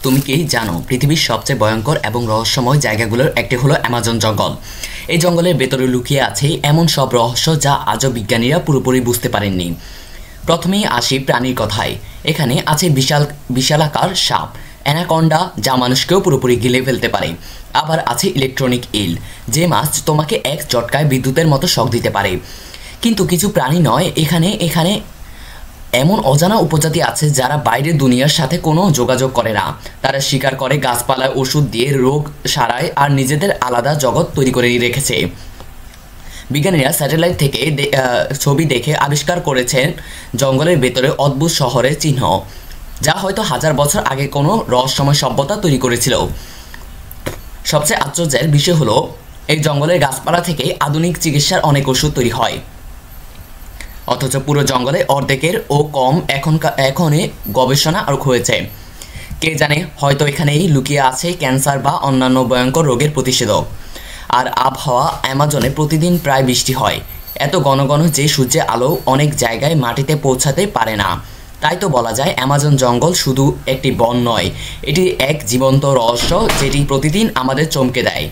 তুমি কি জানো পৃথিবীর সবচেয়ে ভয়ঙ্কর এবং রহস্যময় জায়গাগুলোর একটি হলো অ্যামাজন জঙ্গল। এই জঙ্গলের ভেতরে লুকিয়ে আছে এমন সব রহস্য যা আজও বিজ্ঞানীরা পুরোপুরি বুঝতে পারেননি। প্রথমেই আসি প্রাণীর কথায়। এখানে আছে বিশালাকার সাপ অ্যানাকন্ডা, যা মানুষকেও পুরোপুরি গিলে ফেলতে পারে। আবার আছে ইলেকট্রনিক ইল, যে মাছ তোমাকে এক ঝটকায় বিদ্যুতের মতো শক দিতে পারে। কিন্তু কিছু প্রাণী নয়, এখানে এমন অজানা উপজাতি আছে যারা বাইরের দুনিয়ার সাথে কোনো যোগাযোগ করে না। তারা শিকার করে, গাছপালায় ওষুধ দিয়ে রোগ সারায় আর নিজেদের আলাদা জগৎ তৈরি করে রেখেছে। বিজ্ঞানীরা স্যাটেলাইট থেকে ছবি দেখে আবিষ্কার করেছেন জঙ্গলের ভেতরে অদ্ভুত শহরের চিহ্ন, যা হয়তো হাজার বছর আগে কোনো রহস্যময় সভ্যতা তৈরি করেছিল। সবচেয়ে আশ্চর্যের বিষয় হলো এই জঙ্গলের গাছপালা থেকে আধুনিক চিকিৎসার অনেক ওষুধ তৈরি হয়, অথচ পুরো জঙ্গলে অর্ধেকের ও কম এখনই গবেষণা আর হয়েছে। কে জানে, হয়তো এখানেই লুকিয়ে আছে ক্যান্সার বা অন্যান্য ভয়ঙ্কর রোগের প্রতিষেধক। আর আবহাওয়া অ্যামাজনে প্রতিদিন প্রায় বৃষ্টি হয়, এত ঘন ঘন যে সূর্যের আলো অনেক জায়গায় মাটিতে পৌঁছাতে পারে না। তাই তো বলা যায় অ্যামাজন জঙ্গল শুধু একটি বন নয়, এটি এক জীবন্ত রহস্য যেটি প্রতিদিন আমাদের চমকে দেয়।